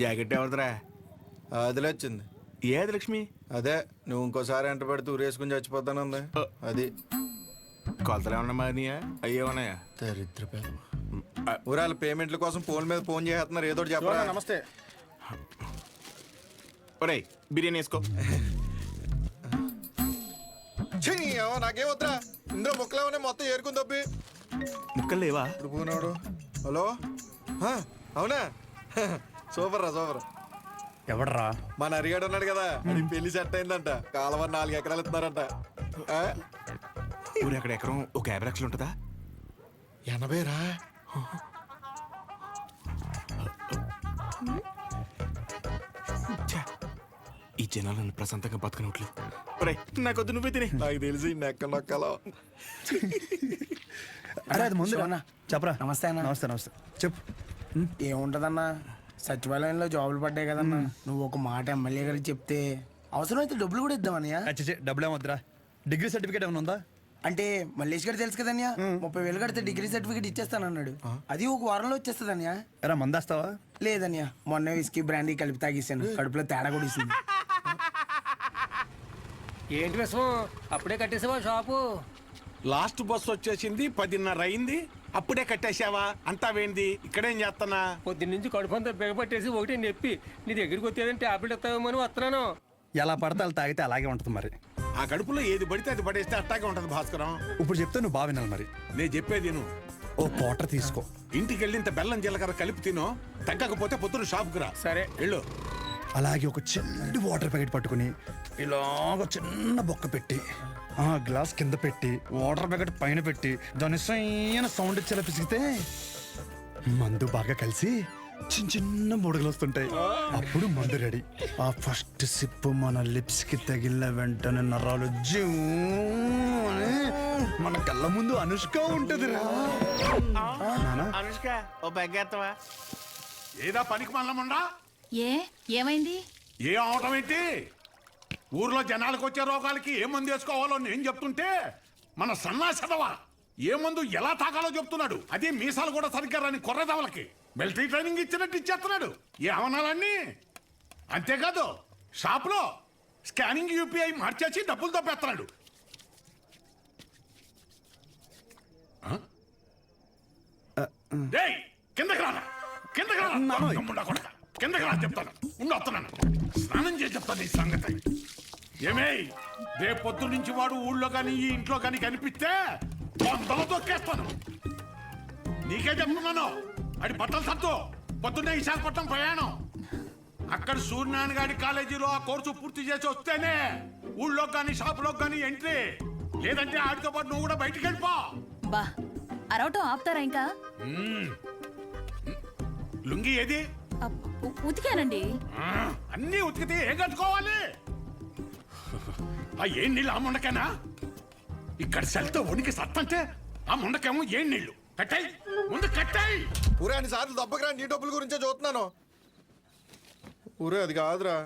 Jacket ఎవరిదిరా? అదిలే వచ్చింది. ఏది లక్ష్మి? అదే నువ్వు ఇంకోసారి ఎంట పెడితే ఊరేసుకుని చచ్చిపోతానుంది. అది కొలతలు ఏమన్నా మారినాయా? అయ్యే ఉన్నాయా? దరిద్ర ఊరాల పేమెంట్ల కోసం ఫోన్ మీద ఫోన్ చేస్తున్నారు. ఏదో చెప్పరా. నమస్తే. ఒరే బిర్యానీ వేసుకో. నాకేం వద్దురా, ఇందులో ముక్కలేమన్నా మొత్తం ఏరుకుని తప్పి. ముక్కలు లేవా? ఇప్పుడు పోనాడు. హలో, అవునా? సూపర్ రా, సూపర్. ఎవడరా? మన అరిగాడు ఉన్నాడు కదా, అది పెళ్లి సెట్ అయిందంట. కాలువ 4 ఎకరాలు ఇస్తున్నారంట. ఊరు ఎక్కడ ఎకరం ఒక 50 లక్షలు ఉంటుందా? 80 రా. ఈ జనాలు నన్ను ప్రశాంతంగా బతకనట్లు. ఒరే నాకొద్దు, నువ్వే తినే. నాకు తెలిసి నెక్క నొక్కలో. అరే అది ముందు చెప్పరా. నమస్తే అన్న. నమస్తే నమస్తే. చెప్పు. ఏముంటదన్నా, సచివాలయంలో జాబులు పడ్డాయి కదన్నా. నువ్వు ఒక మాట ఎమ్మెల్యే గారికి చెప్తే అవసరమైతే డబ్బులు కూడా ఇద్దామన్నయ్య. డబ్బులు ఏమొద్దురా. డిగ్రీ సర్టిఫికేట్ ఏమైనా ఉందా? అంటే మల్లేష్ గారు తెలుసు కదన్యా, 30,000 కడితే డిగ్రీ సర్టిఫికేట్ ఇచ్చేస్తానన్నాడు. అది ఒక వారంలో వచ్చేస్తుందన్యా. ఎరా మందేస్తావా? లేదన్యా, మొన్న విస్కీ బ్రాండీ కలిపి తాగేసాను. కడుపులో తేడా కూడా ఇస్తుంది. ఏంటి విషయం? అప్పుడే కట్టేసావా షాపు? లాస్ట్ బస్ వచ్చేసింది, 10:30 అయింది. అప్పుడే కట్టేశావా? అంతా వేంది? ఇక్కడేం చేస్తానా? పొద్దున్నుంచి కడుపు అంతా బిగపట్టేసి ఒకటి నొప్పి. నీ దగ్గరికి వచ్చేదని టాబ్లెట్ ఇస్తావేమో అని వస్తున్నాను. ఎలా పడితే అలా తాగితే అలాగే ఉంటుంది మరి. ఆ కడుపులో ఏది పడితే అది పడేస్తే అట్టాగే ఉంటది భాస్కరం. ఇప్పుడు చెప్తే నువ్వు బాగా వినాలి మరి. నేను చెప్పేది నువ్వు ఓ క్వార్టర్ తీసుకో. ఇంటికి వెళ్ళి ఇంత బెల్లం జీలకర్ర కలిపి తినో. తగ్గకపోతే పొద్దున షాప్కి రా. సరే వెళ్ళు. అలాగే ఒక చిన్న వాటర్ ప్యాకెట్ పట్టుకుని ఇలాగ చిన్న బొక్క పెట్టి ఆ గ్లాస్ కింద పెట్టి వాటర్ ప్యాకెట్ పైన పెట్టి దాని సైన సౌండ్ ఇచ్చేలా పిసిగితే మందు బాగా కలిసి చిన్న చిన్న బుడగలు వస్తుంటాయి. అప్పుడు మందు రెడీ. ఆ ఫస్ట్ సిప్ మన లిప్స్ కి తగిలిన వెంటనే నరాలు జూ అని మన కళ్ళ ముందు అనుష్క ఉంటది రా. అనుష్క ఓ బెగ్గేత్తవా? ఏదా పనికి మల్లముండా? ఏమైంది? ఏ అవటం ఏంటి? ఊర్లో జనాలకు వచ్చే రోగాలకి ఏ మందు వేసుకోవాలో నేను చెప్తుంటే మన సన్నాసదవా ఏ మందు ఎలా తాగాలో చెప్తున్నాడు. అదే మీసాలు కూడా సరిగ్గా రాని కొర్రదవలకి మిలిటరీ ట్రైనింగ్ ఇచ్చినట్టు ఇచ్చేస్తున్నాడు. ఏ అవనాలన్నీ అంతేకాదు, షాప్లో స్కానింగ్ యూపీఐ మార్చేసి డబ్బులు తప్పేస్తున్నాడు. కిందకి రానా, కిందకి రానా, కిందకి రా చెప్తాను. వస్తున్నాను, స్నానం చేసి చెప్తాను ఈ సంగతి. ఏమే రేపు పొద్దు నుంచి వాడు ఊళ్ళో కానీ ఈ ఇంట్లో కానీ కనిపిస్తే వందలు తొక్కేస్తాను. నీకే చెప్తున్నాను. అది బట్టలు సత్తు. పొద్దున్నే విశాఖపట్నం ప్రయాణం. అక్కడ సూర్యనారాయణ గారి కాలేజీలో ఆ కోర్సు పూర్తి చేసి వస్తేనే ఊళ్ళో కానీ షాపులో కానీ ఎంట్రీ. లేదంటే ఆడితో పాటు నువ్వు కూడా బయటికి వెళ్ళిపో. బా అరవటం ఆపుతారా ఇంకా? లుంగి ఏది? ఉతికానండి. అన్నీ ఉతికితే ఏం కట్టుకోవాలి? ఆ ఏం నీళ్ళు ఆ ముండకేనా? ఇక్కడ సెల్తో ఉనికి సత్తంటే ఆ ముండకేమో ఏం నీళ్లు? కట్టాయి ముందు కట్టాయి. ఊరే అన్ని సార్లు దెబ్బకి రా, నీ డబ్బుల గురించే చూస్తున్నాను. ఊరే అది కాదురా.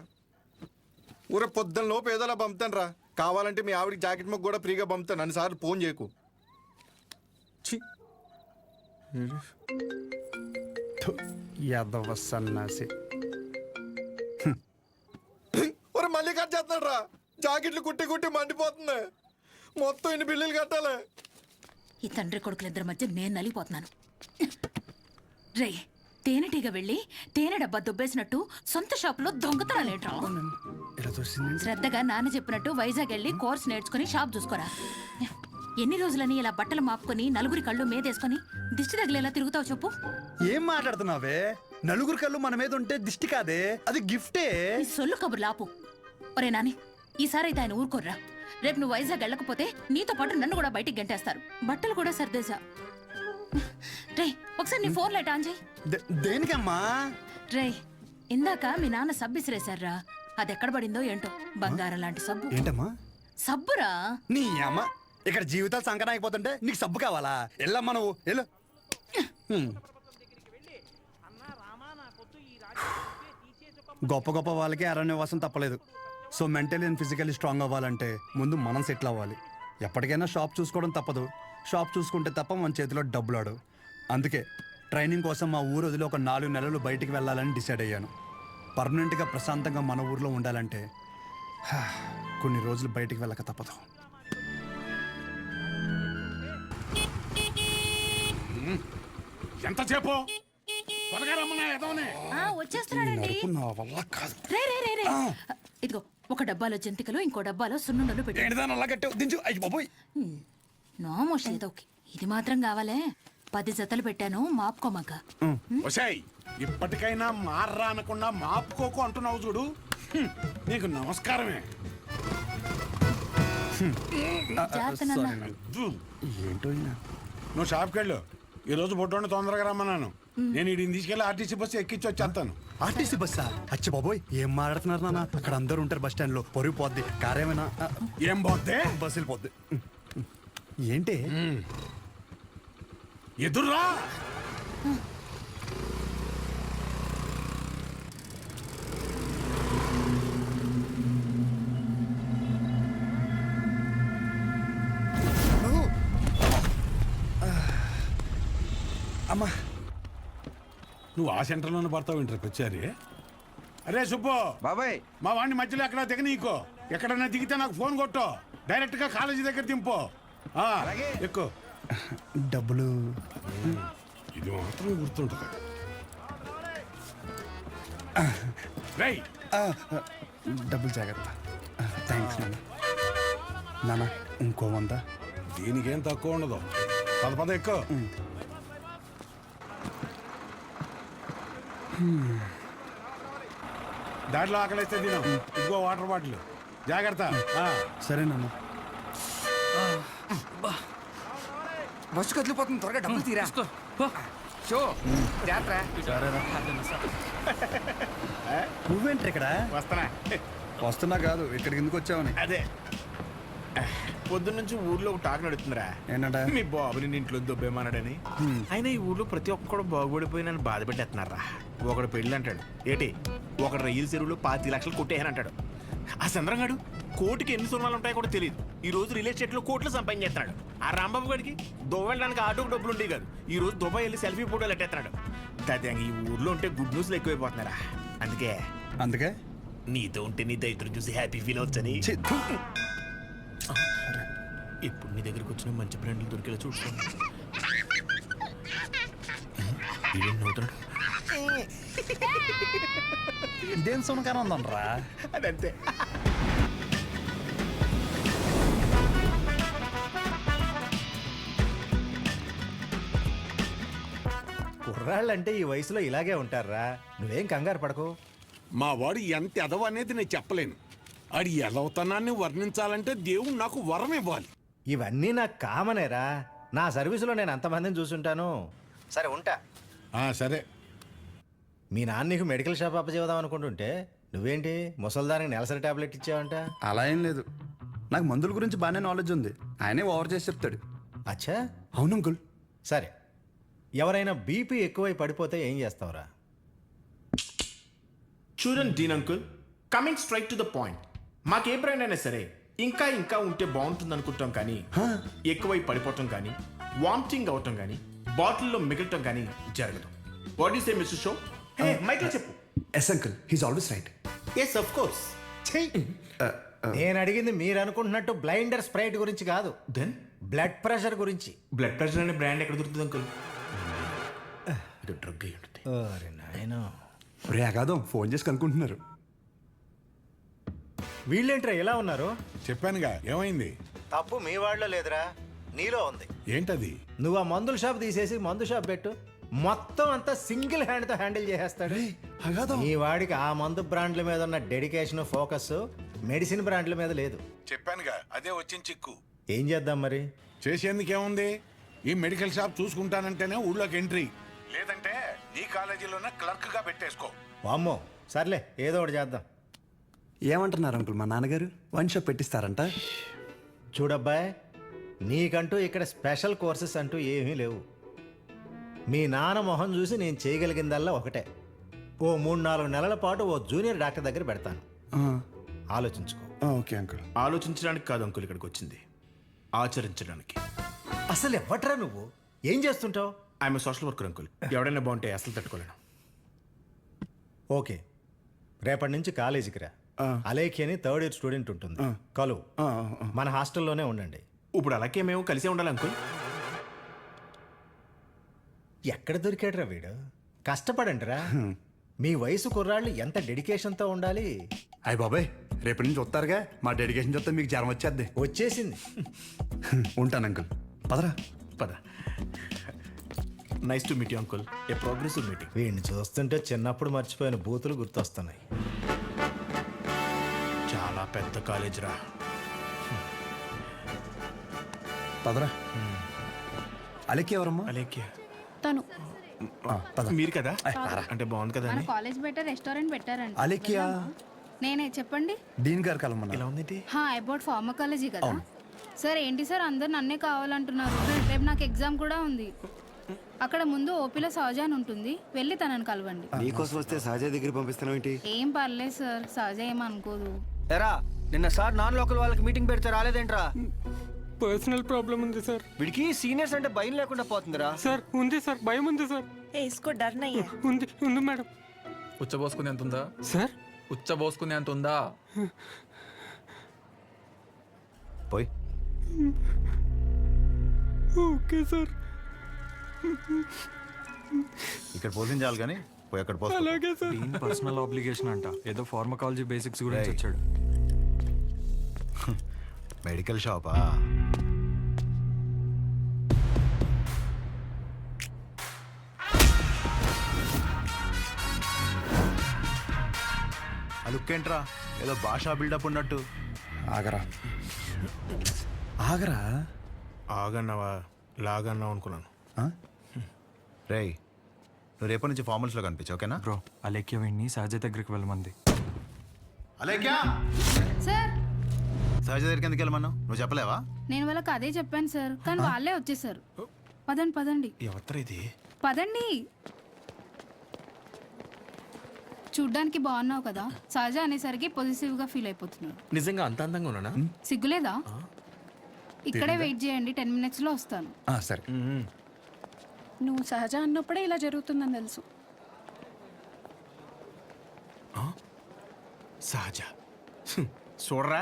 ఊరే పొద్దున్న లోపు ఏదోలా పంపుతాను రా. కావాలంటే మీ ఆవిడకి జాకెట్ ముక్క కూడా ఫ్రీగా పంపుతాను. అన్నిసార్లు ఫోన్ చేయకు. యాదవ సన్నాసి. ఒరే మళ్ళీ కట్ చేస్తున్నాడు రా. జాకెట్లు కుట్టి కుట్టి మండిపోతుంది. మొత్తం ఇన్ని బిల్లులు కట్టాలి. ఈ తండ్రి కొడుకులిద్దరి మధ్య నేను నలిగిపోతున్నాను. రే తేనెటీగ వెళ్ళి తేనె డబ్బా దుబ్బేసినట్టు సొంత షాపులో దొంగతనాలేంట్రా? శ్రద్ధగా నాన్న చెప్పినట్టు వైజాగ్ వెళ్ళి కోర్స్ నేర్చుకుని షాప్ చూసుకోరా. ఎన్ని రోజులని ఇలా బట్టలు మాపుకొని నలుగురి కళ్ళు మీదేసుకొని దిష్టి తగిలేలా తిరుగుతావు చెప్పు? ఏం మాట్లాడుతున్నావే? నలుగురు కళ్ళు మన మీద ఉంటే దిష్టి కాదే, అది గిఫ్టే. ఈ సొల్లు కబుర్లు ఆపు. ఒరే నాని, ఈసారి అయితే ఆయన ఊరుకోర్రా. రేపు నువ్వు వైజాగ్ వెళ్ళకపోతే నీతో పాటు నన్ను కూడా బయటికి గంటేస్తారు. బట్టలు కూడా సర్దేశా. రే ఒకసారి నీ ఫోన్ లైట్ ఆన్ చేయి. దేనికమ్మా? రే ఇందాక మీ నాన్న సబ్బు ఇసిరేశారా, అది ఎక్కడ పడిందో ఏంటో. బంగారం లాంటి సబ్బు. ఏంటమ్మా? సబ్బురా. నీ అమ్మ ఇక్కడ జీవితాలు సంకటం అయిపోతుంటే నీకు సబ్బు కావాలా? వెళ్ళమ్మా నువ్వు వెళ్ళు. గొప్ప గొప్ప వాళ్ళకి అరణ్యవాసం తప్పలేదు. So mentally and physically strong అవ్వాలంటే ముందు మనం సెటిల్ అవ్వాలి. ఎప్పటికైనా షాప్ చూసుకోవడం తప్పదు. షాప్ చూసుకుంటే తప్ప మన చేతిలో డబ్బులు ఆడు. అందుకే ట్రైనింగ్ కోసం మా ఊరు వదిలి ఒక 4 నెలలు బయటికి వెళ్ళాలని డిసైడ్ అయ్యాను. పర్మనెంట్గా ప్రశాంతంగా మన ఊర్లో ఉండాలంటే కొన్ని రోజులు బయటికి వెళ్ళక తప్పదు. ఎంతసేపు త్వరగా రమ్మన్నా ఎదవనే. వచ్చేస్తున్నాడండి. నడుపు నా వల్ల కాదు. రే రే రే రే ఇదిగో ఒక డబ్బాలో జంతికలు ఇంకో డబ్బాలో సున్నుండలు పెట్టి ఏంటిదాని అలా కట్టావు? దించు. అయ్యి బాబోయ్. నోమోష్ ఏదో ఇది మాత్రం కావాలే 10 జతలు పెట్టాను మాపుకోమాక. ఒసేయ్ ఇప్పటికైనా మార్రా అనకుండా మాపుకోకు అంటున్నావు చూడు. నీకు నమస్కారమే. జాగ్రత్త నాన్న. ఏంటో ఈయన. నువ్వు షాప్కి వెళ్ళు. ఈ రోజు బొడ్డోని తొందరగా రమ్మన్నాను. నేను వీడిని తీసుకెళ్ళి ఆర్టీసీ బస్సు ఎక్కించి వచ్చేస్తాను. ఆర్టీసీ బస్సా? అచ్చి బాబోయ్, ఏం మాట్లాడుతున్నారు నాన్న? అక్కడ అందరూ ఉంటారు బస్ స్టాండ్ లో. పొరుగు పోద్ది. కారేమైనా ఏం పోతే బస్సు వెళ్ళిపోద్ది. ఏంటి? ఎదుర్రా. అమ్మా, నువ్వు ఆ సెంటర్లోనే పడతావు ఇంటర్కి వచ్చారి. అరే సుబ్బు బాబాయ్, మా వాడిని మధ్యలో ఎక్కడ దిగనీకో. ఎక్కడన్నా దిగితే నాకు ఫోన్ కొట్టు. డైరెక్ట్ గా కాలేజీ దగ్గర దింపు. ఎక్కువ డబ్బులు ఇది మాత్రం గుర్తుంటుంది. రేయ్ డబ్బులు జాగ్రత్త. థ్యాంక్స్ నాన్న. నాన్న ఇంకో 100. దీనికేం తక్కువ ఉండదు. పద ఎక్కువ. దాంట్లో ఆకలిస్తే తిను. ఇదిగో వాటర్ బాటిల్. జాగ్రత్త. సరే నాన్న. బస్సు కదిలిపోతుంది, త్వరగా డబ్బులు తీరా. షో జాత్ర. నువ్వేంటి ఇక్కడ? వస్తానా? వస్తున్నా కాదు, ఇక్కడికి ఎందుకు వచ్చావని. అదే పొద్దున్నుంచి ఊర్లో ఒక టాక్ నడుతుందిరా. ఏంటంట? మీ బాబుని నీ ఇంట్లో దొబ్బేమన్నాడని. అయినా ఈ ఊర్లో ప్రతి ఒక్కడు బాగుపడిపోయి నన్ను బాధ పెట్టేస్తున్నారా. ఒకడు పెళ్ళి అంటాడు ఏటి, ఒకడు రైలు చెరువులో 25 లక్షలు కొట్టేయని అంటాడు. ఆ చంద్రంగాడు కోటికి ఎన్ని సున్నాలు ఉంటాయో కూడా తెలియదు. ఈ రోజు రియల్ ఎస్టేట్ లో కోట్లు సంపాదించేస్తున్నాడు. ఆ రాంబాబు గడికి దువ్వడానికి ఆటోకి డబ్బులు ఉండేవి కాదు. ఈ రోజు దుబాయ్ వెళ్ళి సెల్ఫీ ఫోటోలు ఎట్టేస్తున్నాడు. దాదాపు ఈ ఊర్లో ఉంటే గుడ్ న్యూస్లు ఎక్కువైపోతున్నారా. అందుకే నీతో ఉంటే నీ దైత్రం చూసి హ్యాపీ ఫీల్ అవచ్చని. ఇప్పుడు నీ దగ్గరకు వచ్చిన మంచి బ్రాండ్లు దొరికేలా చూసుకోండి. ఇదేం సునకారం ఉందనరా? అదంతే. కుర్రాళ్ళంటే ఈ వయసులో ఇలాగే ఉంటారా. నువ్వేం కంగారు పడకు. మా వాడు ఎంత ఎదవ అనేది నేను చెప్పలేను. ఆడి ఎదవతనాన్ని వర్ణించాలంటే దేవుడు నాకు వరం ఇవ్వాలి. ఇవన్నీ నాకు కామనేరా. నా సర్వీసులో నేను అంతమందిని చూసుంటాను. సరే ఉంటా. సరే. మీ నాన్న నీకు మెడికల్ షాప్ అప్పచేద్దాం అనుకుంటుంటే నువ్వేంటి ముసల్దానికి నెలసరి టాబ్లెట్ ఇచ్చావంట? అలా ఏం లేదు. నాకు మందుల గురించి బాగానే నాలెడ్జ్ ఉంది. ఆయనే ఓవర్ చేసి చెప్తాడు. అచ్చా, అవును అంకుల్. సరే. ఎవరైనా బీపీ ఎక్కువై పడిపోతే ఏం చేస్తావురా? చూడండి Dean uncle, coming straight to the point. మాకే బ్రాండ్ అయినా సరే ఇంకా ఇంకా ఉంటే బాగుంటుంది అనుకుంటాం, కానీ ఎక్కువై పడిపోవటం కానీ వామిటింగ్ అవటం కానీ బాటిల్లో మిగలటం కానీ జరగదు. What you say mister show? మైక్లో చెప్పు. Yes uncle, he's always right. Yes of course. నేను అడిగింది మీరు అనుకుంటున్నట్టు బ్లైండర్ స్ప్రైట్ గురించి కాదు, దెన్ బ్లడ్ ప్రెషర్ గురించి. బ్లడ్ ప్రెషర్ అనే బ్రాండ్ ఎక్కడ దొరుకుతుంది అంకుల్? ఇది డ్రగ్ అయి ఉంటుంది. ఓరి నాయనా. రే అగాదం ఫోన్ చేసి కనుక్కుంటున్నారు. వీళ్ళేంట్రా ఎలా ఉన్నారు? చెప్పానుగా ఏమైంది. తప్పు మీ వాళ్ళలో లేదురా, నీలో ఉంది. ఏంటది? నువ్వు ఆ మందుల షాప్ తీసేసి మందు షాప్ పెట్టు, మొత్తం అంతా సింగిల్ హ్యాండ్తో హ్యాండిల్ చేసేస్తాడు. ఈ వాడికి ఆ మందు బ్రాండ్ల మీద ఉన్న డెడికేషన్, ఫోకస్ మెడిసిన్ బ్రాండ్ల మీద లేదు. చెప్పానుగా అదే వచ్చిన చిక్కు. ఏం చేద్దాం మరి? చేసేందుకేముంది, ఈ మెడికల్ షాప్ చూసుకుంటానంటేనే ఊళ్ళోకి ఎంట్రీ, లేదంటే నీ కాలేజీలోనే క్లర్క్ గా పెట్టేసుకో. వామ్మో, సర్లే ఏదో ఒకటి చేద్దాం. ఏమంటున్నారు అంకుల్? మా నాన్నగారు వన్ షాప్ పెట్టిస్తారంట. చూడబ్బాయ్, నీకంటూ ఇక్కడ స్పెషల్ కోర్సెస్ అంటూ ఏమీ లేవు. మీ నాన్న మొహం చూసి నేను చేయగలిగిందల్లా ఒకటే, ఓ 3-4 నెలల పాటు ఓ జూనియర్ డాక్టర్ దగ్గర పెడతాను. ఆలోచించుకో. Okay uncle. ఆలోచించడానికి కాదు అంకుల్ ఇక్కడికి వచ్చింది, ఆచరించడానికి. అసలు ఎవ్వట్రా నువ్వు? ఏం చేస్తుంటావు? I'm social worker uncle. ఎవడైనా బాగుంటే అసలు తట్టుకోలేను. ఓకే, రేపటి నుంచి కాలేజీకి రా. అలేఖి అని థర్డ్ ఇయర్ స్టూడెంట్ ఉంటుంది, కలువు. మన హాస్టల్లోనే ఉండండి. ఇప్పుడు అలాగే మేము కలిసే ఉండాలి అంకుల్. ఎక్కడ దొరికాడురా వీడు? కష్టపడండిరా. మీ వయసు కుర్రాళ్ళు ఎంత డెడికేషన్తో ఉండాలి. అయ్య బాబాయ్, రేపటి నుంచి వస్తారుగా, మా డెడికేషన్ చూస్తే మీకు జ్వరం వచ్చేద్ది. వచ్చేసింది. ఉంటాను అంకుల్. పదరా. పద. Nice to meet you uncle. A progressive meeting. వీడిని చూస్తుంటే చిన్నప్పుడు మర్చిపోయిన బూతులు గుర్తొస్తున్నాయి. చాలా పెద్ద కాలేజ్ రా. పదరా. అలెక్కి ఎవరమ్మా? అలేఖ్య తను మీరు కదా? అంటే బాగుంది కదా మన అని. కాలేజ్ బయట రెస్టారెంట్ పెట్టారంట. అలెక్కియా? నేనే చెప్పండి. డీన్ గారు కలమన్నా. ఇలా ఉందేంటి? అబౌట్ ఫార్మకాలజీ కదా సార్. ఏంటి సార్ అందరు నన్నే కావాలంటున్నారు? రేపు నాకు ఎగ్జామ్ కూడా ఉంది. అక్కడ ముందు ఓపీలో సహజ అని ఉంటుంది, వెళ్ళి తనని కలవండి. నీకోసం వస్తే సహజ దగ్గర పంపిస్తున్నావు ఏంటి? ఏం పర్లేదు సార్, సహజ ఏమనుకోదు. ఎరా నిన్న సార్ నాన్ లోకల్ వాళ్ళకి మీటింగ్ పెడితే రాలేదేంట్రా? పర్సనల్ ప్రాబ్లం ఉంది సార్. వీడికి సీనియర్స్ అంటే భయం లేకుండా పోతుందిరా. సార్ ఉంది సార్, భయం ఉంది సార్. ఉంది ఉంది మేడం. ఉచ్చబోసుకునే అంత ఉందా సార్? ఉచ్చబోసుకునే అంత ఉందా? పోయి. Okay sir. ఇక్కడ పోషించాలి కానీ పోయి అక్కడ పోస్తా. అలాగే సార్. పర్సనల్ ఆబ్లిగేషన్ అంట, ఏదో ఫార్మకాలజీ బేసిక్స్ గురించి వచ్చాడు. మెడికల్ షాపా? అలుక్కేంట్రా, ఏదో భాషా బిల్డప్ ఉన్నట్టు. ఆగరా ఆగరా. ఆగన్నావా లాగన్నావు అనుకున్నాను. రేయ్, నువ్వు రేపటి నుంచి ఫార్మల్స్లో కనిపించు, ఓకేనా? బ్రో అలేఖ్య వీడిని సహజ దగ్గరికి వెళ్ళమంది. అలేఖ్యా, సార్ సహజ దగ్గరికి ఎందుకు వెళ్ళమన్నావు? నువ్వు చెప్పలేవా? నేను వాళ్ళకి అదే చెప్పాను సార్, కానీ వాళ్ళే వచ్చేసారు. పదండి పదండి ఎవరు ఇది? పదండి. చూడ్డానికి బాగున్నావు కదా, సహజ అనేసరికి పొజిటివ్ గా ఫీల్ అయిపోతున్నాడు. నిజంగా అంత అందంగా ఉన్నానా? సిగ్గులేదా? ఇక్కడే వెయిట్ చేయండి, 10 minutes లో వస్తాను. సరే. నువ్వు సహజ అన్నప్పుడే ఇలా జరుగుతుందని తెలుసు. సహజ చూడరా,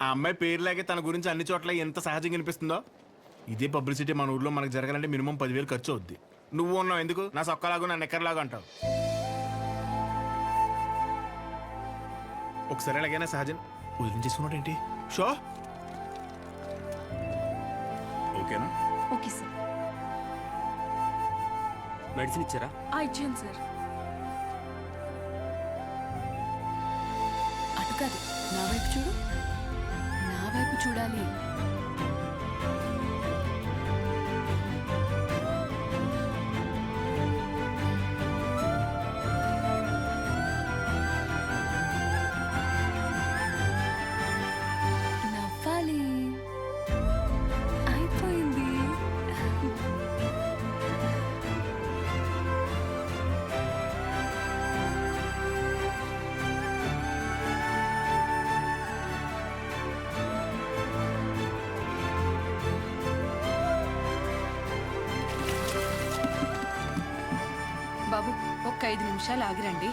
ఆ అమ్మాయి పేరులాగే తన గురించి అన్ని చోట్ల ఎంత సహజంగా అనిపిస్తుందో. ఇదే పబ్లిసిటీ మన ఊర్లో మనకు జరగాలంటే మినిమం 10,000 ఖర్చు అవుద్ది. నువ్వు ఉన్నావు ఎందుకు? నా సొక్కలాగా నా నెక్కర్లాగా అంటావు. ఒకసారి ఎలాగైనా సహజన్ వదిలించేసుకున్నాడు ఏంటి? షో ఓకేనా? Okay sir. మెడిసిన్ ఇచ్చారా? ఇచ్చాను సార్. అటు కాదు, నా వైపు చూడు. నా వైపు చూడాలి. నవ్వాలి. అయిపోయింది. బాబు ఒక్క 5 నిమిషాలు ఆగిరండి.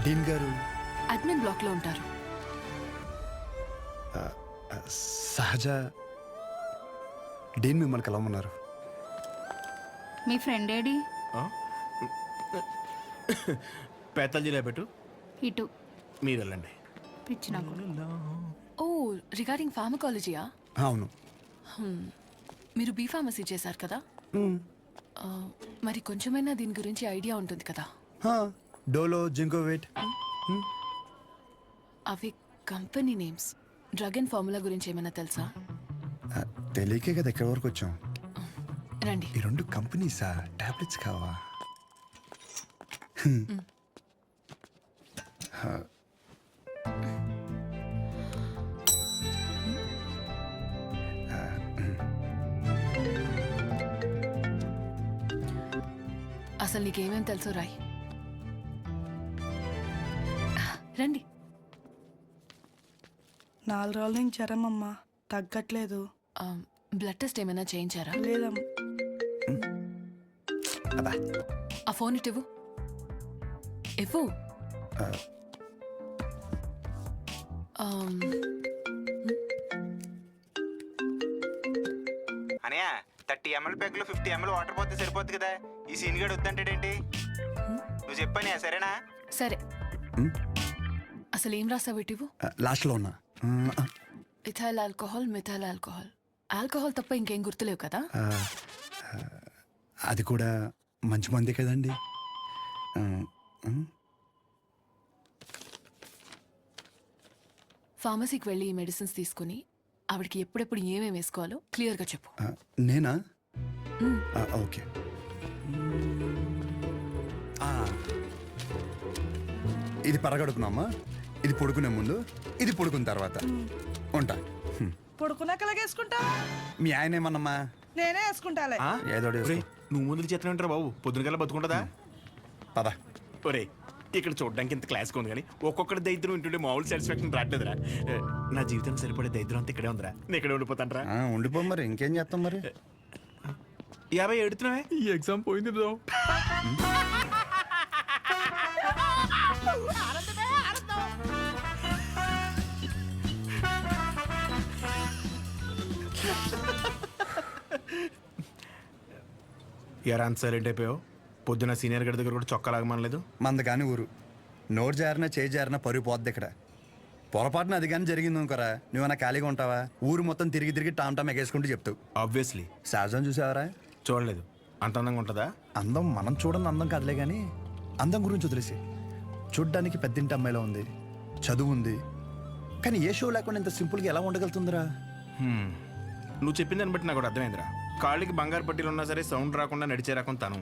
డీన్ గారు అడ్మిన్ బ్లాక్ లో ఉంటారు. సహజ డీన్ మిమ్మల్ని కలవమన్నారు. మీ ఫ్రెండ్ ఏడి? పేతాంజలి పెట్టు. ఇటు మీరు వెళ్ళండి. పిచ్చిన ఓ రిగార్డింగ్ ఫార్మకాలజీయా? అవును. మీరు బీ ఫార్మసీ చేశారు కదా, మరి కొంచెమైనా దీని గురించి ఐడియా ఉంటుంది కదా. డోలో జింకోవేట్. అవి company names. Drug and formula గురించి ఏమైనా తెలుసా? తెలియకే కదా ఎక్కడి వరకు వచ్చాం. రండి. ఈ రెండు కంపెనీసా? టాబ్లెట్స్ కావా? అసలు నీకేమేం తెలుసు రాయ్. రండి. 4 రోజుల నుంచి జ్వరం అమ్మా, తగ్గట్లేదు. బ్లడ్ టెస్ట్ ఏమైనా చేయించారా? లేదమ్మా. ఆ ఫోన్ ఇటు ఇవ్వు. అనయా 30 ml ప్యాక్ లో 50 ml వాటర్ పోతే సరిపోద్ది కదా. ఈ సీన్ గడు వద్దంటాడేంటి? నువ్వు చెప్పానే సరేనా? సరే. అసలు ఏం రాసావు ఇటు? లాస్ట్లో ఉన్నా. Ethyl alcohol, methyl alcohol. Alcohol తప్ప ఇంకేం గుర్తులేవు కదా? అది కూడా మంచి మందే కదండి. ఫార్మసీకి వెళ్ళి ఈ మెడిసిన్స్ తీసుకుని ఆవిడకి ఎప్పుడెప్పుడు ఏమేమి వేసుకోవాలో క్లియర్గా చెప్పు. నేనా? ఓకే. ఇది పరగడుపునమ్మా, ఇది పడుకునే ముందు, ఇది పడుకున్న తర్వాత. ఉంటా. పడుకున్నాక వేసుకుంటా. మీ ఆయన ఏమన్నమ్మా? నేనే వేసుకుంటాలే. ఏదో నువ్వు ముందు చేతనే ఉంటారు బాబు. పొద్దునకల్లా బతుకుంటుందా? పద. ఒరే ఇక్కడ చూడడానికి ఇంత క్లాస్గా ఉంది కానీ ఒక్కొక్కటి దరిద్రం వింటుంటే మామూలు సాటిస్ఫాక్షన్ రావట్లేదురా. నా జీవితం సరిపడే దరిద్రం అంతా ఇక్కడే ఉందిరా. నేను ఇక్కడే ఉండిపోతానరా. ఉండిపో మరి, ఇంకేం చేస్తాం మరి. 50 ఎడుతున్నావే. ఈ ఎగ్జామ్ పోయింది బ్రో. ఎరా అంత సైలెంట్ అయిపోయావు? పొద్దున సీనియర్ గడి దగ్గర కూడా చొక్కా లాగమనలేదు. మంద కానీ ఊరు నోరు జారినా చేయి జారినా పరుగు పోద్ది ఇక్కడ. పొరపాటున అది కానీ జరిగింది అనుకోరా, నువ్వన్నా ఖాళీగా ఉంటావా? ఊరు మొత్తం తిరిగి తిరిగి టామ్ టామ్ ఎగేసుకుంటూ చెప్తావు. ఆబ్వియస్లీ. సహజం చూసావరా? చూడలేదు. అంత అందంగా ఉంటుందా? అందం మనం చూడని అందం కాదులే కానీ అందం గురించి వదిలేసి. చూడ్డానికి పెద్దింటి అమ్మాయిలో ఉంది, చదువు ఉంది, కానీ ఏ షో లేకుండా ఇంత సింపుల్గా ఎలా ఉండగలుగుతుందిరా? నువ్వు చెప్పిన దాన్ని బట్టి నాకు కూడా అర్థమైందిరా. కాళ్ళకి బంగారు పట్టీలు ఉన్నా సరే సౌండ్ రాకుండా నడిచే రకం తను.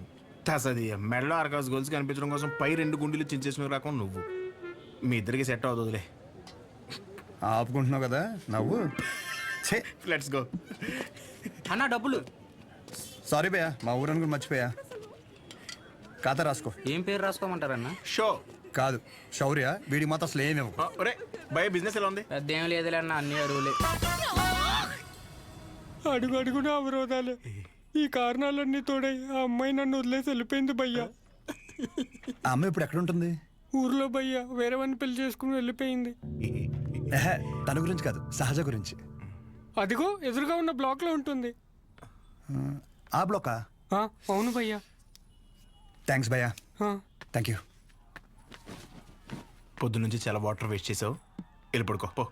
తసది మెడలో ఆర్గాస్ గోల్స్ కనిపించడం కోసం పై 2 గుండెలు చించేసిన రకం నువ్వు. మీ ఇద్దరికి సెట్ అవుతుందిలే. ఆపుకుంటున్నావు కదా నవ్వు. Let's go. అన్నా డబ్బులు. సారీ భయ్యా, మా ఊరని కూడా మర్చిపోయా. ఖాతా రాసుకో. ఏం పేరు రాసుకోమంటారన్నా? షో కాదు శౌర్య. వీడికి మాత్రం అసలు ఏమేమి. ఒరే భయ బిజినెస్ ఎలా ఉంది? పెద్దేం లేదులే అన్న, అన్ని అరువులే. అడుగు అడుగున అవరోధాలే. ఈ కారణాలన్నీ తోడై ఆ అమ్మాయి నన్ను వదిలేసి వెళ్ళిపోయింది భయ్యా. ఆ అమ్మాయి ఇప్పుడు ఎక్కడ ఉంటుంది? ఊర్లో భయ్యా వేరే వాడిని పెళ్లి చేసుకుని వెళ్ళిపోయింది. తన గురించి కాదు, సహజ గురించి. అదిగో ఎదురుగా ఉన్న బ్లాక్ లో ఉంటుంది. ఆ బ్లాకా? అవును భయ్యా. థ్యాంక్స్ భయ్యా. Thank you. పొద్దున్నుంచి చాలా వాటర్ వేస్ట్ చేసావు. వెళ్ళి పడుకో పో.